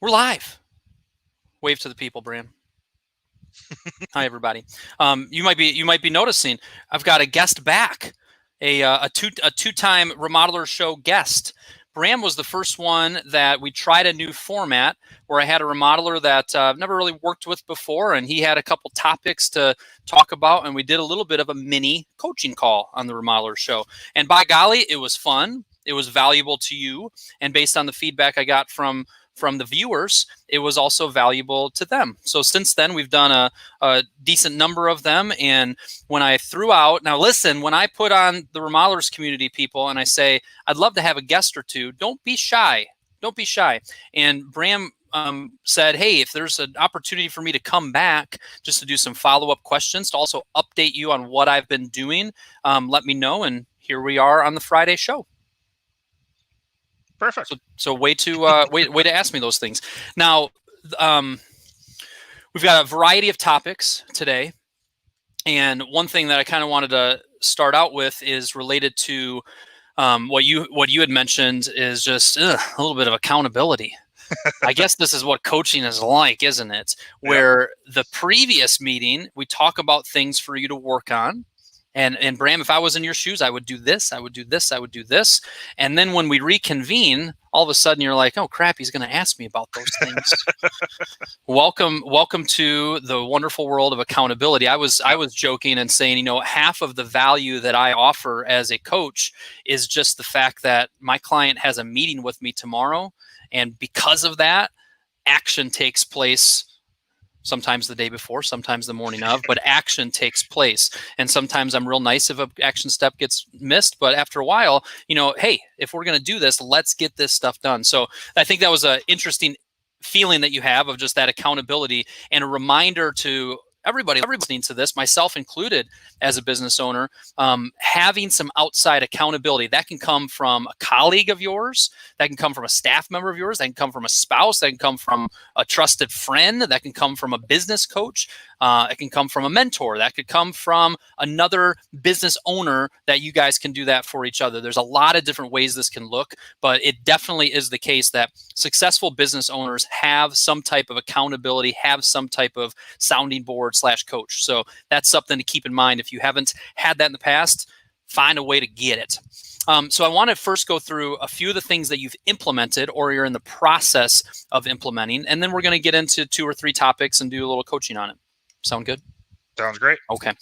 We're live. Wave to the people, Bram. Hi, everybody. You might be noticing I've got a guest back, a two-time Remodeler Show guest. Bram was the first one that we tried a new format where I had a remodeler that I've never really worked with before, and he had a couple topics to talk about, and we did a little bit of a mini coaching call on the Remodeler Show. And by golly, it was fun. It was valuable to you, and based on the feedback I got from the viewers, it was also valuable to them. So since then, we've done a decent number of them. And when I threw out, now listen, when I put on the remodelers community people and I say, I'd love to have a guest or two, don't be shy. Don't be shy. And Bram said, hey, if there's an opportunity for me to come back just to do some follow-up questions, to also update you on what I've been doing, let me know. And here we are on the Friday show. Perfect. So way to ask me those things. Now, we've got a variety of topics today, and one thing that I kind of wanted to start out with is related to what you had mentioned is just a little bit of accountability. I guess this is what coaching is like, isn't it? Where the previous meeting we talk about things for you to work on. And Bram, if I was in your shoes, I would do this, I would do this, I would do this. And then when we reconvene, all of a sudden you're like, oh crap, he's going to ask me about those things. Welcome to the wonderful world of accountability. I was joking and saying, half of the value that I offer as a coach is just the fact that my client has a meeting with me tomorrow. And because of that, action takes place. Sometimes the day before, sometimes the morning of, but action takes place. And sometimes I'm real nice if an action step gets missed, but after a while, hey, if we're going to do this, let's get this stuff done. So I think that was an interesting feeling that you have of just that accountability, and a reminder to everybody listening to this, myself included, as a business owner, having some outside accountability. That can come from a colleague of yours, that can come from a staff member of yours, that can come from a spouse, that can come from a trusted friend, that can come from a business coach, it can come from a mentor, that could come from another business owner, that you guys can do that for each other. There's a lot of different ways this can look, but it definitely is the case that successful business owners have some type of accountability, have some type of sounding board / coach. So that's something to keep in mind. If you haven't had that in the past, find a way to get it. So I want to first go through a few of the things that you've implemented or you're in the process of implementing, and then we're going to get into 2 or 3 topics and do a little coaching on it. Sound good? Sounds great. Okay.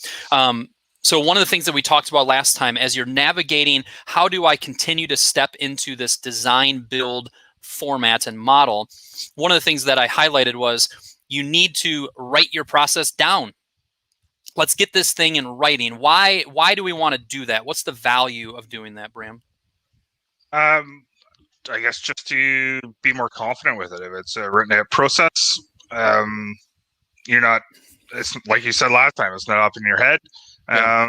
So one of the things that we talked about last time, as you're navigating, how do I continue to step into this design build format and model? One of the things that I highlighted was you need to write your process down. Let's get this thing in writing. Why do we want to do that? What's the value of doing that, Bram? I guess just to be more confident with it. If it's a written out process, you're not, it's like you said last time, it's not up in your head. Yeah.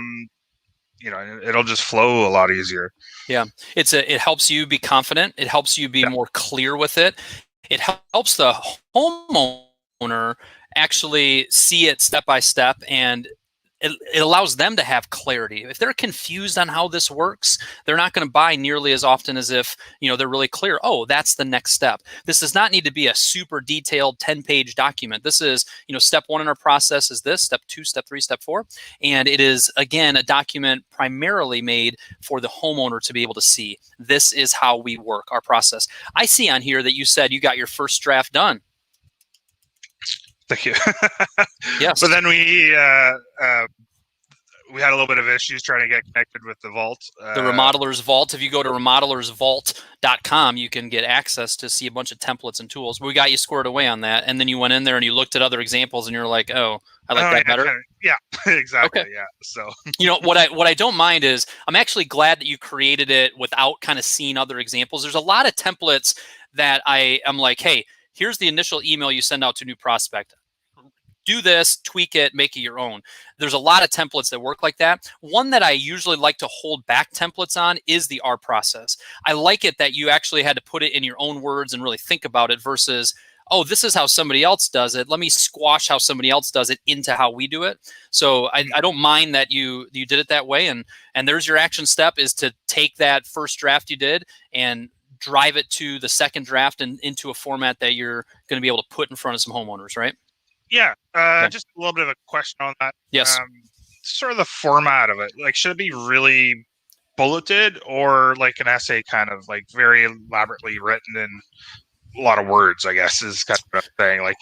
It'll just flow a lot easier. Yeah. It helps you be confident. It helps you be more clear with it. It helps the homeowner actually see it step by step, and it allows them to have clarity. If they're confused on how this works, they're not going to buy nearly as often as if, they're really clear. Oh, that's the next step. This does not need to be a super detailed 10-page document. This is, step 1 in our process is this, step 2, step 3, step 4. And it is, again, a document primarily made for the homeowner to be able to see. This is how we work, our process. I see on here that you said you got your first draft done. Thank you. Yes. But then we had a little bit of issues trying to get connected with the vault. The Remodeler's Vault. If you go to remodelersvault.com, you can get access to see a bunch of templates and tools. We got you squared away on that, and then you went in there and you looked at other examples, and you're like, oh, I like that better. Yeah, exactly. Okay. Yeah. So what I don't mind is I'm actually glad that you created it without kind of seeing other examples. There's a lot of templates that I'm like, hey, here's the initial email you send out to a new prospect. Do this, tweak it, make it your own. There's a lot of templates that work like that. One that I usually like to hold back templates on is the R process. I like it that you actually had to put it in your own words and really think about it versus, oh, this is how somebody else does it. Let me squash how somebody else does it into how we do it. So I don't mind that you did it that way. And there's your action step, is to take that first draft you did and drive it to the second draft and into a format that you're going to be able to put in front of some homeowners, right? Yeah. Okay. Just a little bit of a question on that. Yes. Sort of the format of it. Like, should it be really bulleted or like an essay, kind of like very elaborately written in a lot of words, I guess, is kind of a thing. Like,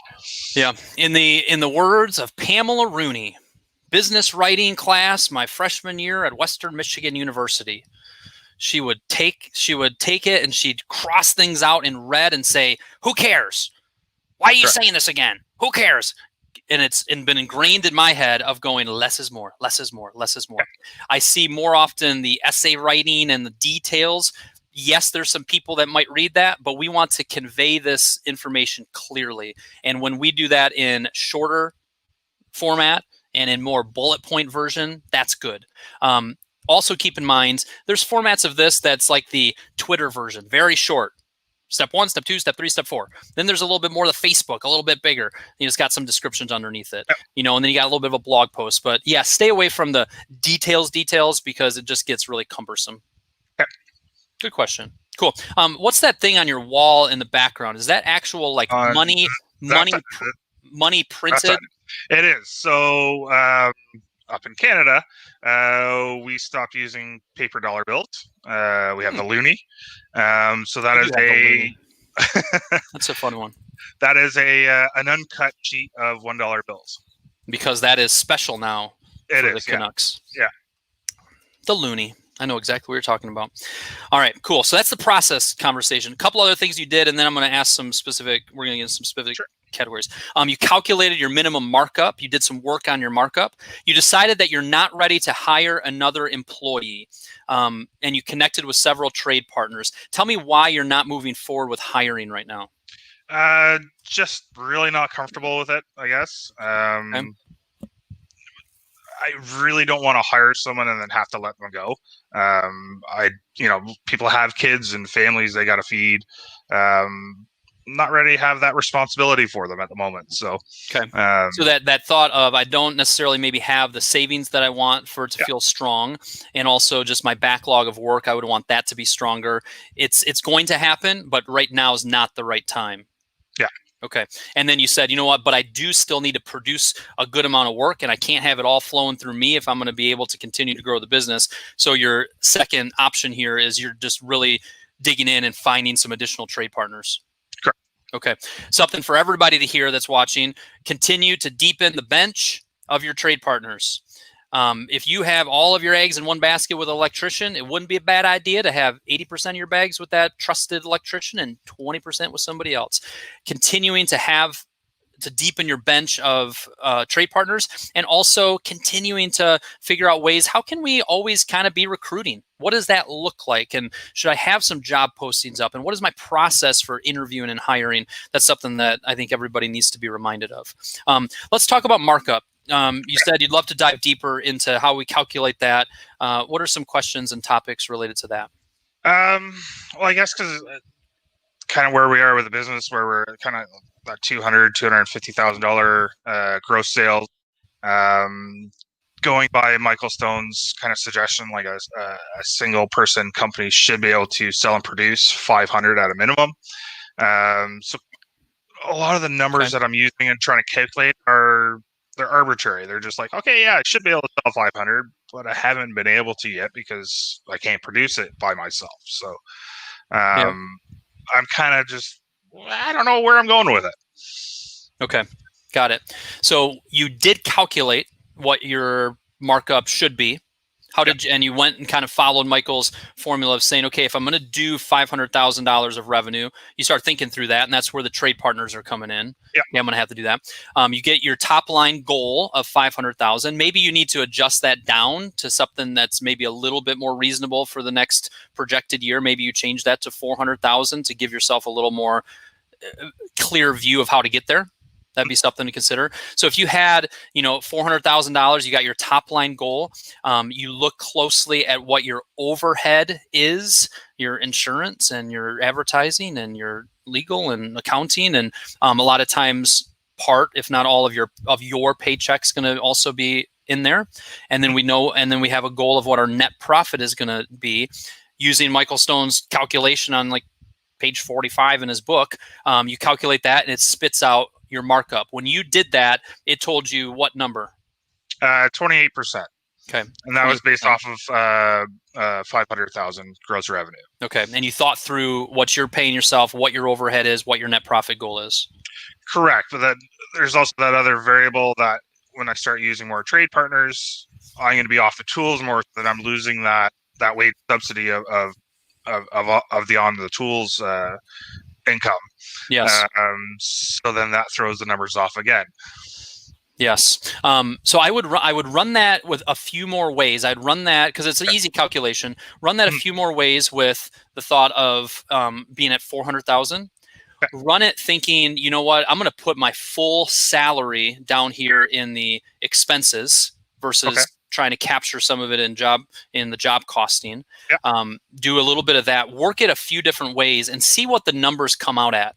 yeah. In the words of Pamela Rooney, business writing class my freshman year at Western Michigan University, she would take it and she'd cross things out in red and say, "Who cares? Why are you saying this again? Who cares?" And it's been ingrained in my head of going, less is more, less is more, less is more. I see more often the essay writing and the details. Yes, there's some people that might read that, but we want to convey this information clearly. And when we do that in shorter format and in more bullet point version, that's good. Also keep in mind, there's formats of this that's like the Twitter version, very short. Step 1, step 2, step 3, step 4. Then there's a little bit more of the Facebook, a little bit bigger. It's got some descriptions underneath it, and then you got a little bit of a blog post. But yeah, stay away from the details because it just gets really cumbersome. Good question. Cool. What's that thing on your wall in the background? Is that actual like money printed? It is. So up in Canada, we stopped using paper dollar bills. We have the loonie. So that is that's a fun one. That is an uncut sheet of $1 bills. Because that is special now. It for is the Canucks. Yeah. The loonie. I know exactly what you're talking about. All right, cool. So that's the process conversation. A couple other things you did, and then I'm going to ask some specific. We're going to get some specific categories. You calculated your minimum markup. You did some work on your markup. You decided that you're not ready to hire another employee, and you connected with several trade partners. Tell me why you're not moving forward with hiring right now. Just really not comfortable with it, I guess. Okay. I really don't want to hire someone and then have to let them go. People have kids and families they got to feed. Not ready to have that responsibility for them at the moment. So, okay. So that thought of, I don't necessarily maybe have the savings that I want for it to feel strong. And also just my backlog of work, I would want that to be stronger. It's going to happen, but right now is not the right time. Yeah. Okay. And then you said, you know what, but I do still need to produce a good amount of work and I can't have it all flowing through me if I'm going to be able to continue to grow the business. So your second option here is you're just really digging in and finding some additional trade partners. Correct. Okay. Something for everybody to hear that's watching. Continue to deepen the bench of your trade partners. If you have all of your eggs in one basket with an electrician, it wouldn't be a bad idea to have 80% of your bags with that trusted electrician and 20% with somebody else. Continuing to deepen your bench of trade partners, and also continuing to figure out ways, how can we always kind of be recruiting? What does that look like? And should I have some job postings up? And what is my process for interviewing and hiring? That's something that I think everybody needs to be reminded of. Let's talk about markup. You said you'd love to dive deeper into how we calculate that. What are some questions and topics related to that? Well, I guess because kind of where we are with the business, where we're kind of about $250,000 gross sales. Going by Michael Stone's kind of suggestion, like a single person company should be able to sell and produce 500 at a minimum. So a lot of the numbers that I'm using and trying to calculate they're arbitrary. They're just like, okay, yeah, I should be able to sell 500, but I haven't been able to yet because I can't produce it by myself. So I'm kind of I don't know where I'm going with it. Okay, got it. So you did calculate what your markup should be. And you went and kind of followed Michael's formula of saying, okay, if I'm going to do $500,000 of revenue, you start thinking through that, and that's where the trade partners are coming in. Yeah, I'm going to have to do that. You get your top line goal of 500,000. Maybe you need to adjust that down to something that's maybe a little bit more reasonable for the next projected year. Maybe you change that to 400,000 to give yourself a little more clear view of how to get there. That'd be something to consider. So if you had, $400,000, you got your top line goal. You look closely at what your overhead is, your insurance and your advertising and your legal and accounting, and a lot of times if not all of your paycheck's going to also be in there. And then we have a goal of what our net profit is going to be using Michael Stone's calculation on like page 45 in his book. You calculate that and it spits out your markup. When you did that, it told you what number? 28%. Okay. And that was based off of 500,000 gross revenue. Okay. And you thought through what you're paying yourself, what your overhead is, what your net profit goal is. Correct. But there's also that other variable that when I start using more trade partners, I'm going to be off the tools more, than I'm losing that wage subsidy of the on the tools income. Yes. So then that throws the numbers off again. Yes. So I would run that with a few more ways. I'd run that because it's an easy calculation. Run that a few more ways with the thought of being at 400,000. Run it thinking, you know what, I'm going to put my full salary down here in the expenses versus trying to capture some of it in the job costing. Do a little bit of that, work it a few different ways and see what the numbers come out at.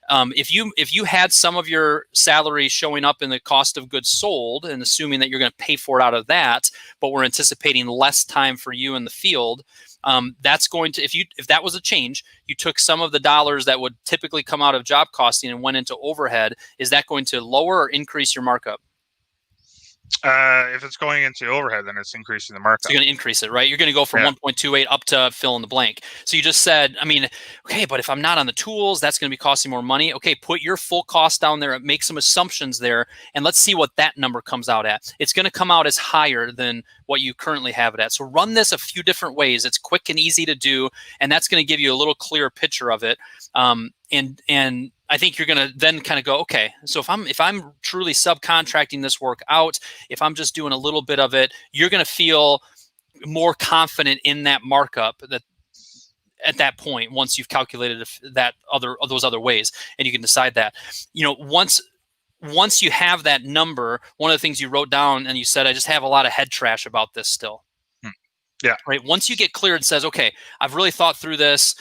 If you had some of your salary showing up in the cost of goods sold and assuming that you're going to pay for it out of that, but we're anticipating less time for you in the field, that's going to, if that was a change, you took some of the dollars that would typically come out of job costing and went into overhead, is that going to lower or increase your markup? If it's going into overhead, then it's increasing the markup. So you're going to increase it, right? You're going to go from 1.28 up to fill in the blank. So you just said, I mean, okay, but if I'm not on the tools, that's going to be costing more money. Okay, put your full cost down there, make some assumptions there, and let's see what that number comes out at. It's going to come out as higher than what you currently have it at. So run this a few different ways. It's quick and easy to do, and that's going to give you a little clearer picture of it. And I think you're going to then kind of go, okay, so if I'm truly subcontracting this work out, if I'm just doing a little bit of it, you're going to feel more confident in that markup that at that point, once you've calculated those other ways, and you can decide that. You know, once you have that number, one of the things you wrote down and you said, I just have a lot of head trash about this still. Yeah. Right. Once you get clear and says, okay, I've really thought through this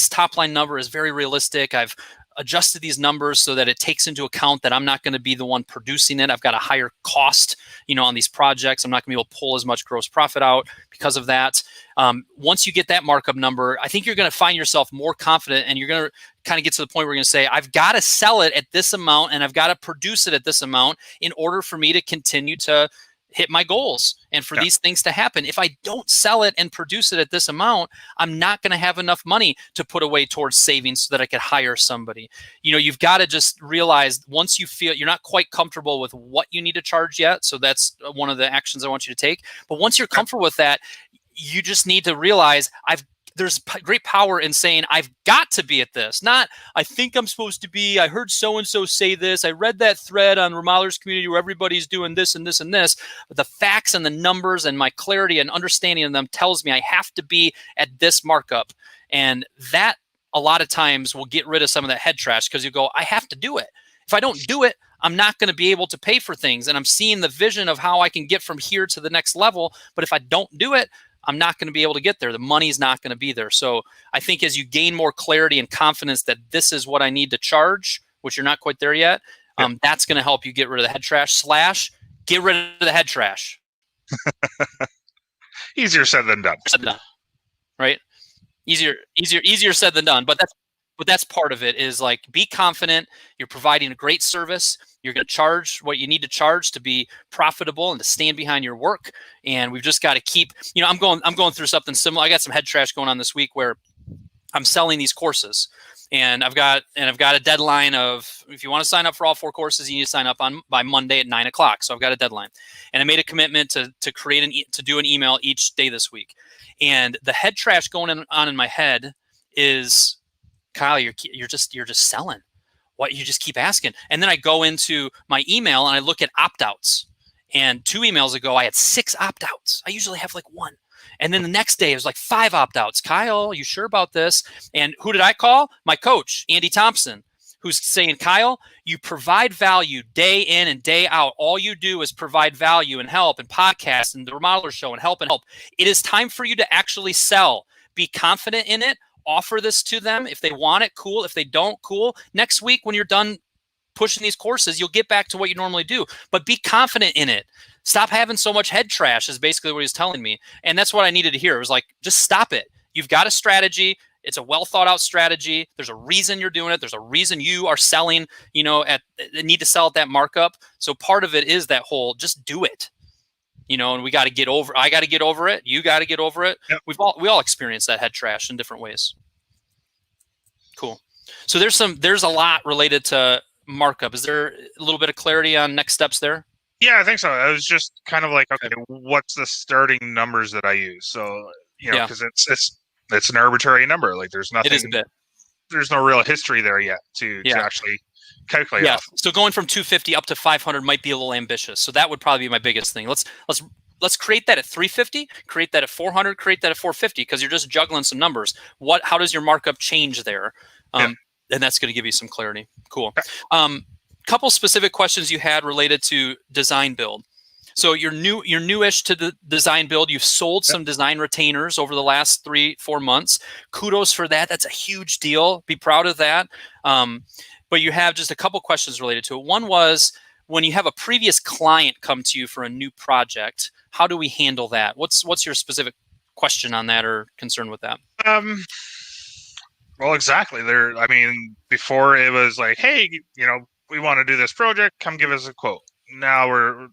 top line number is very realistic. I've adjusted these numbers so that it takes into account that I'm not going to be the one producing it. I've got a higher cost, on these projects. I'm not going to be able to pull as much gross profit out because of that. Once you get that markup number, I think you're going to find yourself more confident, and you're going to kind of get to the point where you're going to say, I've got to sell it at this amount and I've got to produce it at this amount in order for me to continue to hit my goals and for these things to happen. If I don't sell it and produce it at this amount, I'm not going to have enough money to put away towards savings so that I could hire somebody. You've got to just realize, once you feel you're not quite comfortable with what you need to charge yet, so that's one of the actions I want you to take. But once you're comfortable with that, you just need to realize there's great power in saying, I've got to be at this. Not, I think I'm supposed to be, I heard so-and-so say this, I read that thread on Remodelers Community where everybody's doing this and this and this. But the facts and the numbers and my clarity and understanding of them tells me I have to be at this markup. And that, a lot of times, will get rid of some of that head trash, because you go, I have to do it. If I don't do it, I'm not going to be able to pay for things. And I'm seeing the vision of how I can get from here to the next level. But if I don't do it, I'm not going to be able to get there. The money's not going to be there. So I think as you gain more clarity and confidence that this is what I need to charge, which you're not quite there yet, that's going to help you get rid of the head trash / get rid of the head trash. Easier said than done. Right? Easier said than done. But that's part of it, is like, be confident. You're providing a great service. You're going to charge what you need to charge to be profitable and to stand behind your work. And we've just got to keep, I'm going through something similar. I got some head trash going on this week where I'm selling these courses, and I've got a deadline of, if you want to sign up for all 4 courses, you need to sign up by Monday at 9:00. So I've got a deadline, and I made a commitment to do an email each day this week. And the head trash going on in my head is, Kyle, you're just selling. What, you just keep asking. And then I go into my email and I look at opt-outs. And 2 emails ago, I had 6 opt-outs. I usually have like 1. And then the next day, it was like 5 opt-outs. Kyle, you sure about this? And who did I call? My coach, Andy Thompson, who's saying, Kyle, you provide value day in and day out. All you do is provide value and help and podcasts and the Remodeler Show and help. It is time for you to actually sell. Be confident in it. Offer this to them. If they want it, cool. If they don't, cool. Next week, when you're done pushing these courses, you'll get back to what you normally do. But be confident in it. Stop having so much head trash, is basically what he's telling me. And that's what I needed to hear. It was like, just stop it. You've got a strategy. It's a well thought out strategy. There's a reason you're doing it. There's a reason you are selling, need to sell at that markup. So part of it is that whole just do it. And we got to get over. I got to get over it. You got to get over it. Yep. We all experience that head trash in different ways. Cool. So there's a lot related to markup. Is there a little bit of clarity on next steps there? Yeah, I think so. I was just kind of like, okay, what's the starting numbers that I use? So, because it's an arbitrary number. Like there's nothing. It is a bit. There's no real history there yet to actually calculate. Yeah. Off. So going from 250 up to 500 might be a little ambitious. So that would probably be my biggest thing. Let's create that at 350, create that at 400, create that at 450, because you're just juggling some numbers. How does your markup change there? And that's going to give you some clarity. Cool. Couple specific questions you had related to design build. So you're newish to the design build. You've sold some design retainers over the last 3-4 months. Kudos for that. That's a huge deal. Be proud of that. But you have just a couple questions related to it. One was, when you have a previous client come to you for a new project, how do we handle that? What's your specific question on that or concern with that? Well, exactly. Before it was like, hey, we want to do this project. Come give us a quote. Now we're,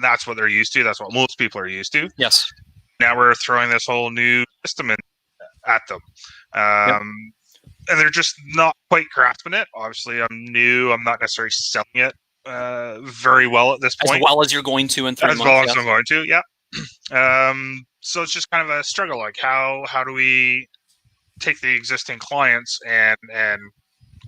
that's what they're used to. That's what most people are used to. Yes. Now we're throwing this whole new system at them. And they're just not quite grasping it. Obviously, I'm new. I'm not necessarily selling it very well at this point. As well as you're going to in 3 months. As well as I'm going to, yeah. So it's just kind of a struggle. Like how do we take the existing clients and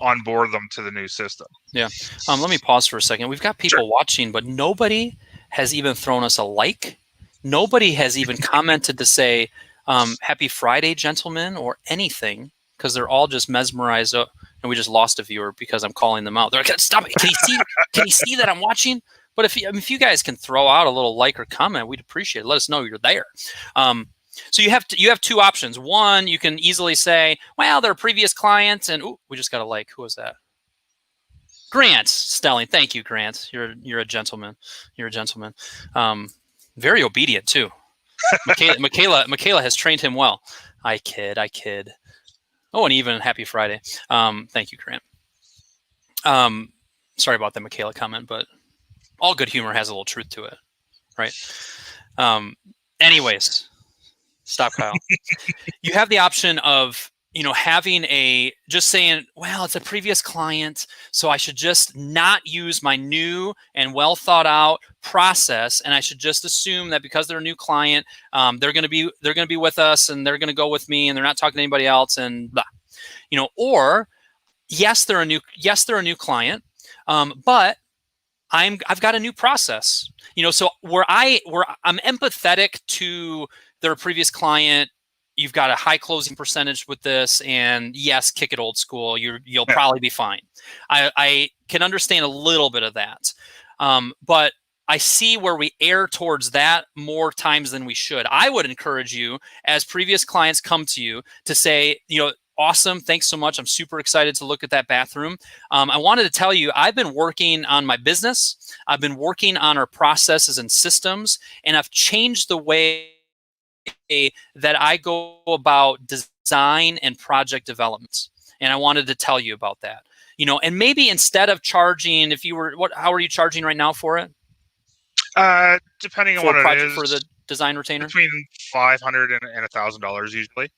onboard them to the new system? Yeah. Let me pause for a second. We've got people watching, but nobody has even thrown us a like. Nobody has even commented to say, happy Friday, gentlemen, or anything, because they're all just mesmerized. And we just lost a viewer because I'm calling them out. They're like, stop it. Can you see that I'm watching? But if you guys can throw out a little like or comment, we'd appreciate it. Let us know you're there. So you have two options. One, you can easily say, well, they're a previous client, and we just got a like. Who was that? Grant Stelling. Thank you, Grant. You're a gentleman. You're a gentleman. Very obedient too. Michaela has trained him well. I kid. Oh, and even happy Friday. Thank you, Grant. Sorry about the Michaela comment, but all good humor has a little truth to it, right? Anyways, stop, Kyle. You have the option of, having just saying, well, it's a previous client, so I should just not use my new and well thought out process, and I should just assume that because they're a new client, they're going to be with us, and they're going to go with me, and they're not talking to anybody else, and blah. Or yes, they're a new client, but I've got a new process. So where I'm empathetic to their previous client. You've got a high closing percentage with this, and yes, kick it old school. You'll probably be fine. I can understand a little bit of that, but I see where we err towards that more times than we should. I would encourage you, as previous clients come to you, to say, awesome, thanks so much. I'm super excited to look at that bathroom. I wanted to tell you, I've been working on my business. I've been working on our processes and systems, and I've changed the way that I go about design and project development. And I wanted to tell you about that. And maybe instead of charging, how are you charging right now for it? Depending on what it is. For the design retainer? Between $500 and $1,000 usually,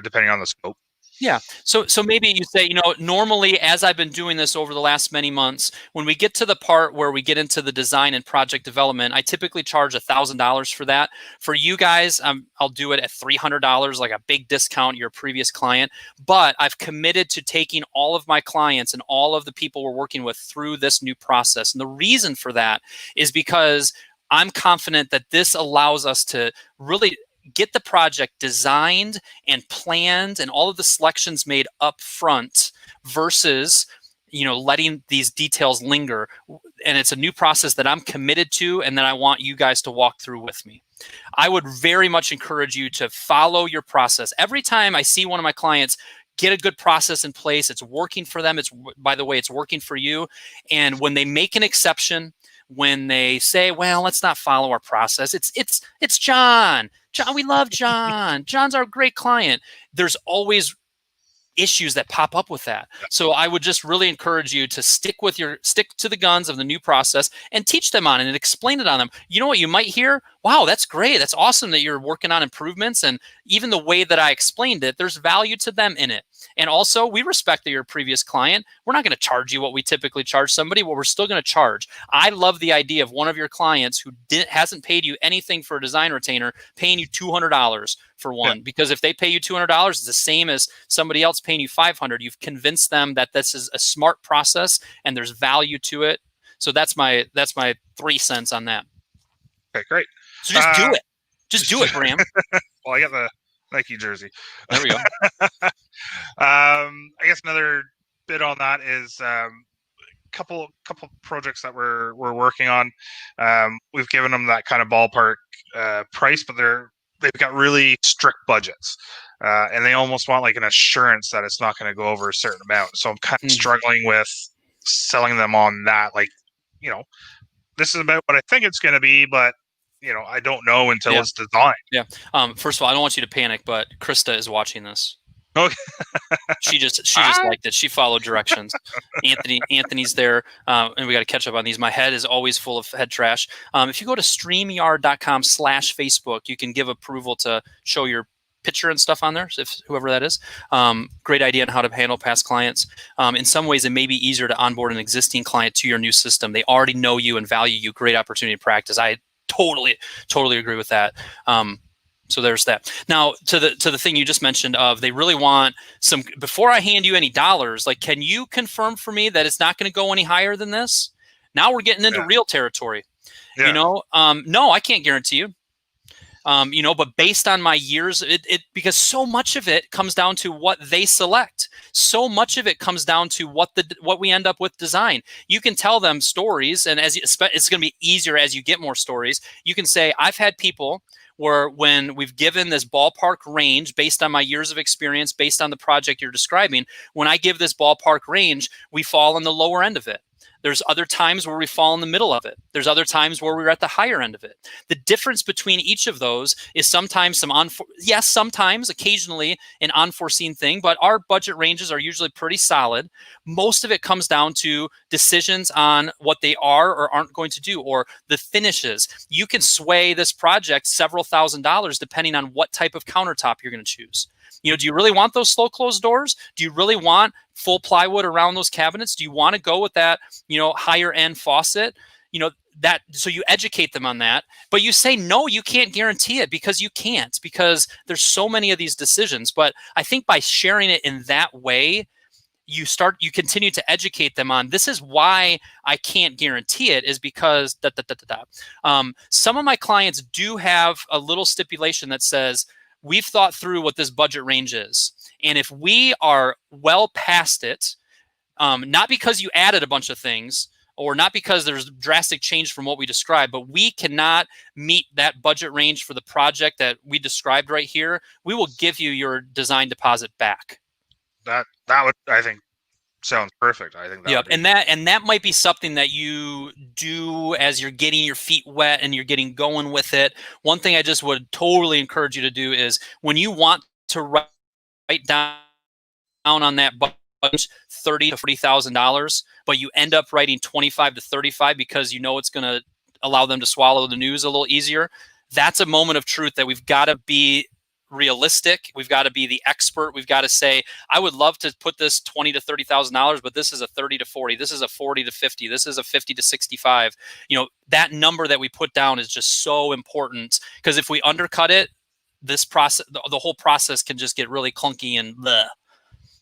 depending on the scope. Yeah. So maybe you say, normally, as I've been doing this over the last many months, when we get to the part where we get into the design and project development, I typically charge $1,000 for that. For you guys, I'll do it at $300, like a big discount, your previous client. But I've committed to taking all of my clients and all of the people we're working with through this new process. And the reason for that is because I'm confident that this allows us to really get the project designed and planned and all of the selections made up front versus, letting these details linger. And it's a new process that I'm committed to and that I want you guys to walk through with me. I would very much encourage you to follow your process. Every time I see one of my clients get a good process in place, it's working for them. By the way, it's working for you. And when they make an exception, when they say, well, let's not follow our process, it's John. We love John. John's our great client. There's always issues that pop up with that. So I would just really encourage you to stick to the guns of the new process and teach them on it and explain it on them. You know what you might hear? Wow, that's great. That's awesome that you're working on improvements. And even the way that I explained it, there's value to them in it. And also, we respect that you're a previous client. We're not going to charge you what we typically charge somebody, but we're still going to charge. I love the idea of one of your clients who hasn't paid you anything for a design retainer paying you $200 for one, because if they pay you $200, it's the same as somebody else paying you $500. You've convinced them that this is a smart process and there's value to it. So that's my 3 cents on that. Okay, great. So just do it. Just do it, Bram. Well, I got the Nike jersey. There we go. I guess another bit on that is couple projects that we're working on. We've given them that kind of ballpark price, but they've got really strict budgets, and they almost want like an assurance that it's not going to go over a certain amount. So I'm kind of struggling with selling them on that. Like, this is about what I think it's going to be, but I don't know until it's designed. Yeah. First of all, I don't want you to panic, but Krista is watching this. Okay. She just liked it. She followed directions. Anthony's there, and we got to catch up on these. My head is always full of head trash. If you go to streamyard.com/Facebook, you can give approval to show your picture and stuff on there, if whoever that is. Great idea on how to handle past clients. In some ways, it may be easier to onboard an existing client to your new system. They already know you and value you. Great opportunity to practice. I totally agree with that. So there's that. Now to the thing you just mentioned of they really want some, before I hand you any dollars, like, can you confirm for me that it's not going to go any higher than this? Now we're getting into real territory. No, I can't guarantee you. But based on my years, because so much of it comes down to what they select. So much of it comes down to what we end up with design. You can tell them stories, and it's going to be easier as you get more stories. You can say, I've had people where when we've given this ballpark range based on my years of experience, based on the project you're describing, when I give this ballpark range, we fall on the lower end of it. There's other times where we fall in the middle of it. There's other times where we're at the higher end of it. The difference between each of those is sometimes sometimes, occasionally an unforeseen thing, but our budget ranges are usually pretty solid. Most of it comes down to decisions on what they are or aren't going to do, or the finishes. You can sway this project several $1,000s depending on what type of countertop you're going to choose. Do you really want those slow close doors? Do you really want full plywood around those cabinets? Do you want to go with that, higher end faucet? So you educate them on that, but you say, no, you can't guarantee it, because you can't, because there's so many of these decisions. But I think by sharing it in that way, you continue to educate them on, this is why I can't guarantee it, is because some of my clients do have a little stipulation that says, we've thought through what this budget range is. And if we are well past it, not because you added a bunch of things or not because there's drastic change from what we described, but we cannot meet that budget range for the project that we described right here, we will give you your design deposit back. That would, I think, sounds perfect. I think that and that might be something that you do as you're getting your feet wet and you're getting going with it. One thing I just would totally encourage you to do is, when you want to write down on that budget $30,000 to $40,000, but you end up writing 25 to 35 because it's going to allow them to swallow the news a little easier. That's a moment of truth that we've got to be realistic. We've got to be the expert. We've got to say, I would love to put this $20,000 to $30,000, but this is a 30 to 40. This is a 40 to 50. This is a 50 to 65. That number that we put down is just so important, because if we undercut it, this process, the whole process can just get really clunky and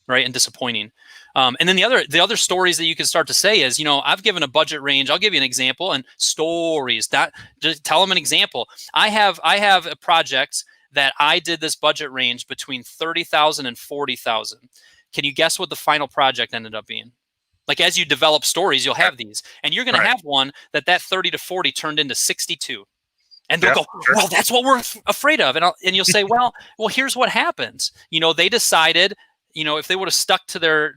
right, and disappointing. And then the other stories that you can start to say is, I've given a budget range. I'll give you an example, and stories that just tell them an example. I have a project that I did this budget range between $30,000 and $40,000. Can you guess what the final project ended up being? Like, as you develop stories, you'll have these, and you're going to have one that 30 to 40 turned into 62. And they'll go, well, that's what we're afraid of. And you'll say, well, here's what happens. They decided, if they would have stuck to the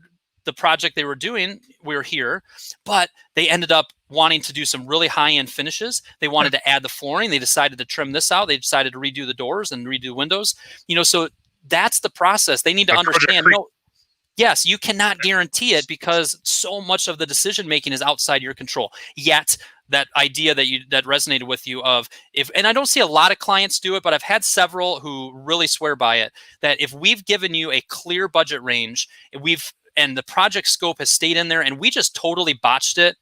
project they were doing, we're here, but they ended up wanting to do some really high-end finishes. They wanted to add the flooring. They decided to trim this out. They decided to redo the doors and redo windows. So that's the process. They need to understand. Yes, you cannot guarantee it because so much of the decision making is outside your control. Yet that idea that resonated with you of if, and I don't see a lot of clients do it, but I've had several who really swear by it, that if we've given you a clear budget range, and the project scope has stayed in there and we just totally botched it,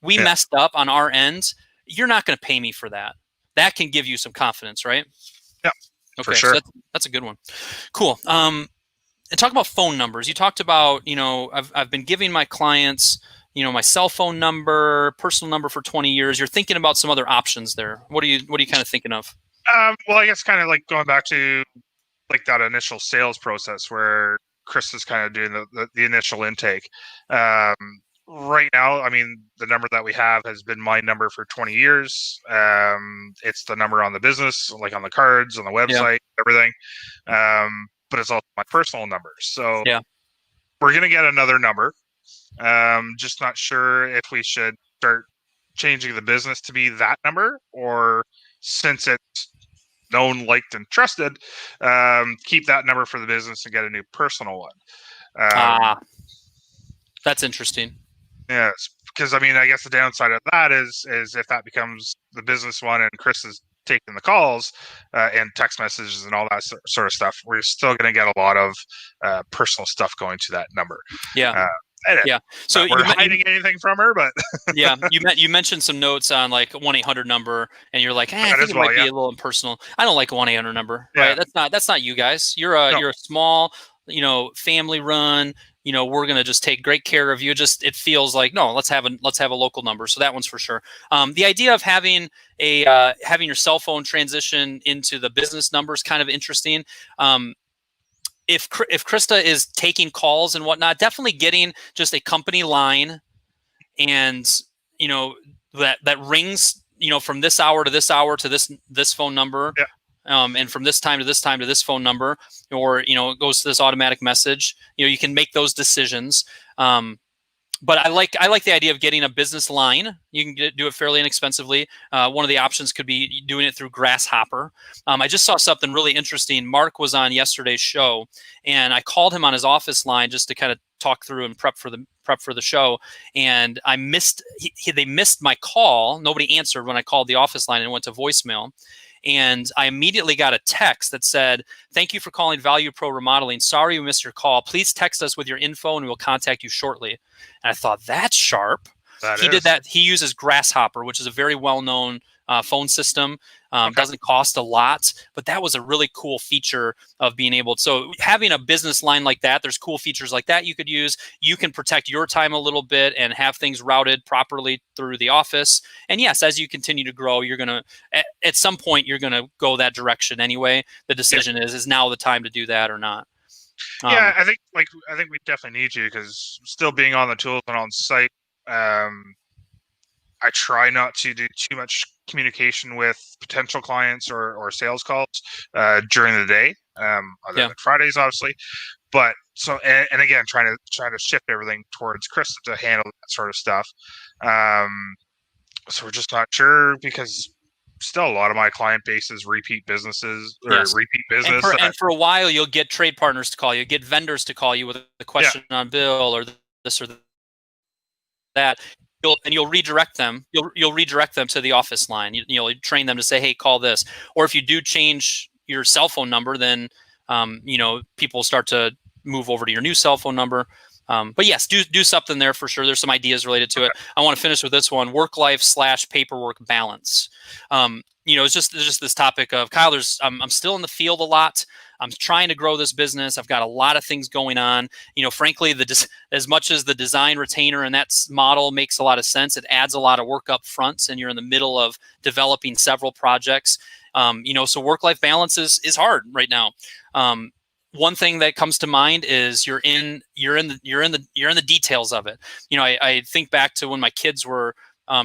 we messed up on our end, you're not going to pay me for that. That can give you some confidence, right? Yeah, okay, for sure. So that's a good one. Cool. And talk about phone numbers. You talked about, I've been giving my clients, my cell phone number, personal number for 20 years. You're thinking about some other options there. What are you kind of thinking of? Well, I guess kind of like going back to like that initial sales process where Chris is kind of doing the initial intake. Right now, I mean, the number that we have has been my number for 20 years. It's the number on the business, like on the cards, on the website, everything. But it's also my personal number. So we're going to get another number. Just not sure if we should start changing the business to be that number, or since it's known, liked, and trusted, keep that number for the business and get a new personal one. That's interesting. Yes, because I mean, I guess the downside of that is if that becomes the business one and Chris is taking the calls and text messages and all that sort of stuff, we're still going to get a lot of personal stuff going to that number. So we're hiding anything from her, but you mentioned some notes on like 1-800 number, and you're like, I think it might be a little impersonal. I don't like a 1-800 number, right? That's not you guys. You're a small, family run. We're gonna just take great care of you. It feels like, no, let's have a local number. So that one's for sure. The idea of having having your cell phone transition into the business number is kind of interesting. If Krista is taking calls and whatnot, definitely getting just a company line, and that rings, from this hour to this hour to this phone number. And from this time to this time to this phone number, or it goes to this automatic message. You can make those decisions. But I like the idea of getting a business line. You can do it fairly inexpensively. One of the options could be doing it through Grasshopper. I just saw something really interesting. Mark was on yesterday's show, and I called him on his office line just to kind of talk through and prep for the show. And I missed they missed my call. Nobody answered when I called the office line and went to voicemail. And I immediately got a text that said, "Thank you for calling Value Pro Remodeling. Sorry we missed your call. Please text us with your info and we'll contact you shortly." And I thought, that's sharp. He did that. He uses Grasshopper, which is a very well-known phone system. Doesn't cost a lot, but that was a really cool feature of being able to. So having a business line like that, there's cool features like that you could use. You can protect your time a little bit and have things routed properly through the office. And yes, as you continue to grow, you're going to, at some point, you're going to go that direction anyway. The decision is now the time to do that or not? I think we definitely need you, because still being on the tools and on site, I try not to do too much communication with potential clients or sales calls during the day, other than Fridays, obviously. But so, and again, trying to shift everything towards Chris to handle that sort of stuff. So we're just not sure, because still a lot of my client base is repeat businesses or repeat business. And for a while, you'll get trade partners to call you, get vendors to call you with a question on bill or this or that. You'll redirect them. You'll redirect them to the office line. You'll train them to say, "Hey, call this." Or if you do change your cell phone number, then people start to move over to your new cell phone number. But yes, do something there for sure. There's some ideas related to it. I want to finish with this one: work-life/paperwork balance. It's just this topic of, Kyle, I'm still in the field a lot. I'm trying to grow this business. I've got a lot of things going on. Frankly, as much as the design retainer and that model makes a lot of sense, it adds a lot of work up front, and you're in the middle of developing several projects. So work-life balance is hard right now. One thing that comes to mind is you're in the details of it. I think back to when my kids were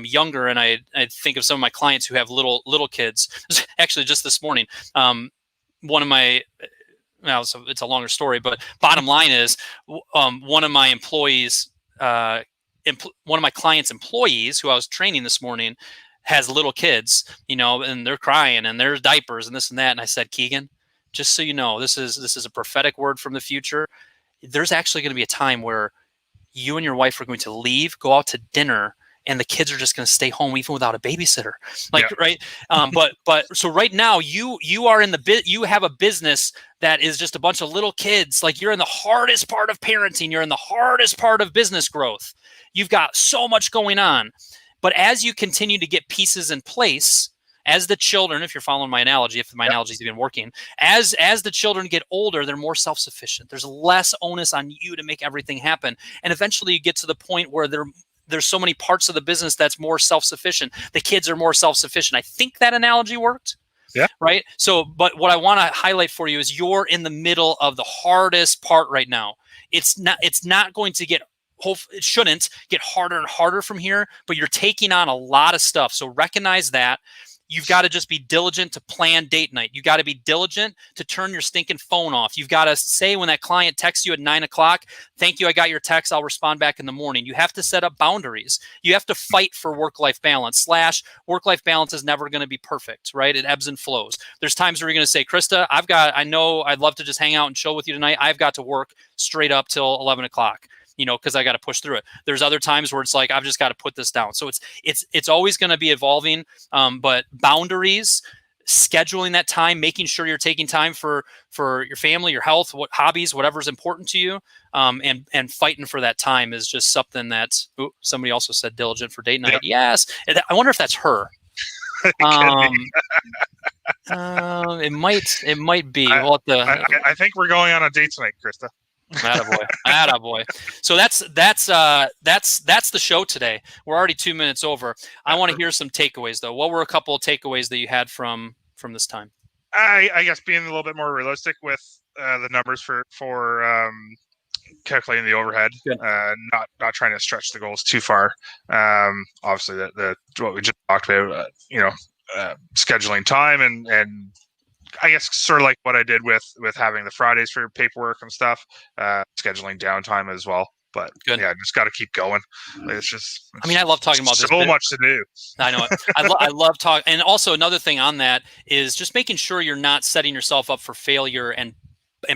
younger, and I think of some of my clients who have little kids. Actually, just this morning, one of my, so it's a longer story, but bottom line is, one of my employees, one of my clients' employees who I was training this morning has little kids, and they're crying and there's diapers and this and that. And I said, "Keegan, just so you know, this is a prophetic word from the future. there's actually going to be a time where you and your wife are going to leave, go out to dinner, and the kids are just going to stay home even without a babysitter. Like, right. But so right now you are in you have a business that is just a bunch of little kids. Like, you're in the hardest part of parenting. You're in the hardest part of business growth. You've got so much going on. But as you continue to get pieces in place, as the children, if you're following my analogy, if my analogy's even working, as the children get older, they're more self-sufficient. There's less onus on you to make everything happen. And eventually you get to the point where there's so many parts of the business that's more self-sufficient. The kids are more self-sufficient. I think that analogy worked. Yeah. Right. So, but what I want to highlight for you is you're in the middle of the hardest part right now. It's not going to get, it shouldn't get harder and harder from here, but you're taking on a lot of stuff. So recognize that. You've got to just be diligent to plan date night. You got to be diligent to turn your stinking phone off. You've got to say when that client texts you at 9 o'clock, thank you, I got your text, I'll respond back in the morning. You have to set up boundaries. You have to fight for work-life balance. / work-life balance is never going to be perfect, right? It ebbs and flows. There's times where you're going to say, Krista, I know I'd love to just hang out and chill with you tonight. I've got to work straight up till 11 o'clock. Because I got to push through it. There's other times where it's like, I've just got to put this down. So it's always going to be evolving, but boundaries, scheduling that time, making sure you're taking time for your family, your health, what hobbies, whatever's important to you, and fighting for that time is just something that's, somebody also said diligent for date night. Yep. Yes. I wonder if that's her. It might be. I think we're going on a date tonight, Krista. Attaboy. So that's the show today. We're already 2 minutes over. I want to hear some takeaways though. What were a couple of takeaways that you had from this time? I guess being a little bit more realistic with the numbers for calculating the overhead, not trying to stretch the goals too far. Obviously, the what we just talked about, scheduling time and I guess sort of like what I did with having the Fridays for paperwork and stuff, scheduling downtime as well. But yeah, just got to keep going. Like, I love talking about this. So much to do. I know it. I love talking. And also another thing on that is just making sure you're not setting yourself up for failure and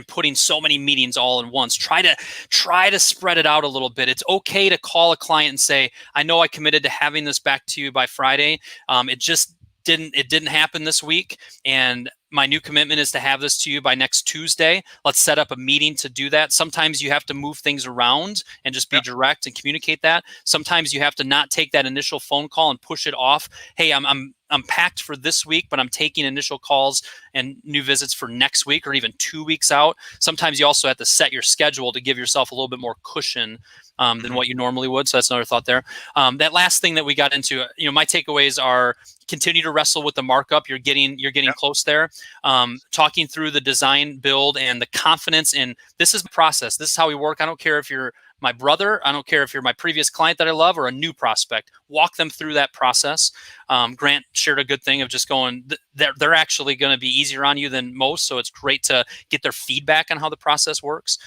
putting so many meetings all in once. Try to spread it out a little bit. It's okay to call a client and say, I know I committed to having this back to you by Friday. It didn't happen this week, and my new commitment is to have this to you by next Tuesday. Let's set up a meeting to do that. Sometimes you have to move things around and just be direct and communicate that. Sometimes you have to not take that initial phone call and push it off. Hey, I'm packed for this week, but I'm taking initial calls and new visits for next week or even 2 weeks out. Sometimes you also have to set your schedule to give yourself a little bit more cushion than what you normally would. So that's another thought there. That last thing that we got into, my takeaways are continue to wrestle with the markup. You're getting close there. Talking through the design build and the confidence in this is the process. This is how we work. I don't care if you're my brother. I don't care if you're my previous client that I love or a new prospect. Walk them through that process. Grant shared a good thing of just going, they're actually going to be easier on you than most. So it's great to get their feedback on how the process works.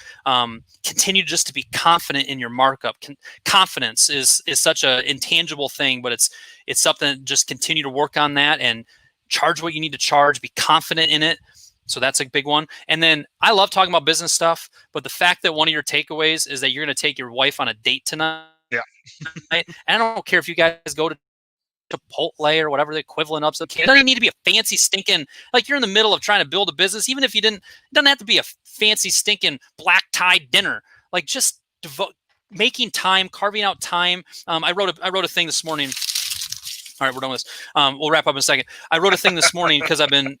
Continue just to be confident in your markup. Confidence is such an intangible thing, but it's something, just continue to work on that and charge what you need to charge, be confident in it. So that's a big one. And then I love talking about business stuff, but the fact that one of your takeaways is that you're going to take your wife on a date tonight. Yeah. And I don't care if you guys go to Chipotle or whatever the equivalent of. It doesn't need to be a fancy stinking, like you're in the middle of trying to build a business. Even if you didn't, it doesn't have to be a fancy stinking black tie dinner. Like just making time, carving out time. I wrote a thing this morning. All right, we're done with this. We'll wrap up in a second. I wrote a thing this morning because I've been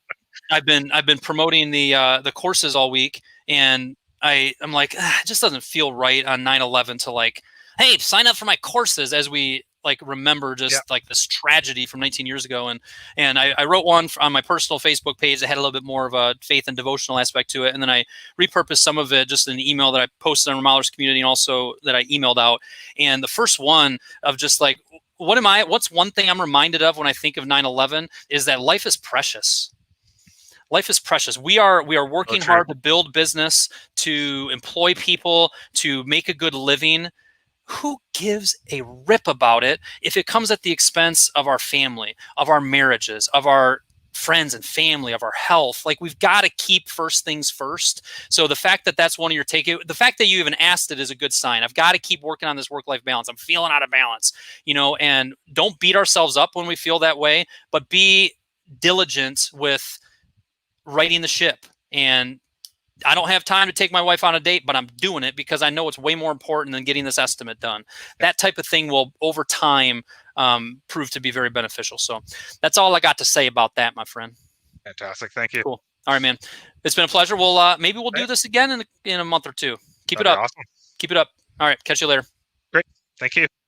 promoting the courses all week, and I'm like, it just doesn't feel right on 9/11 to like, hey, sign up for my courses as we like remember just like this tragedy from 19 years ago. And I wrote one on my personal Facebook page that had a little bit more of a faith and devotional aspect to it. And then I repurposed some of it just in an email that I posted on Remodelers Community and also that I emailed out. And the first one of just like, what's one thing I'm reminded of when I think of 9/11 is that life is precious. Life is precious. We are working hard to build business, to employ people, to make a good living. Who gives a rip about it if it comes at the expense of our family, of our marriages, of our friends and family, of our health. Like, we've got to keep first things first. So the fact that that's one of your the fact that you even asked it is a good sign. I've got to keep working on this work-life balance. I'm feeling out of balance, and don't beat ourselves up when we feel that way, but be diligent with righting the ship. And I don't have time to take my wife on a date, but I'm doing it because I know it's way more important than getting this estimate done. That type of thing will, over time, prove to be very beneficial. So that's all I got to say about that, my friend. Fantastic. Thank you. Cool. All right, man. It's been a pleasure. Maybe we'll do this again in a month or two. Keep it up. Awesome. Keep it up. All right. Catch you later. Great. Thank you.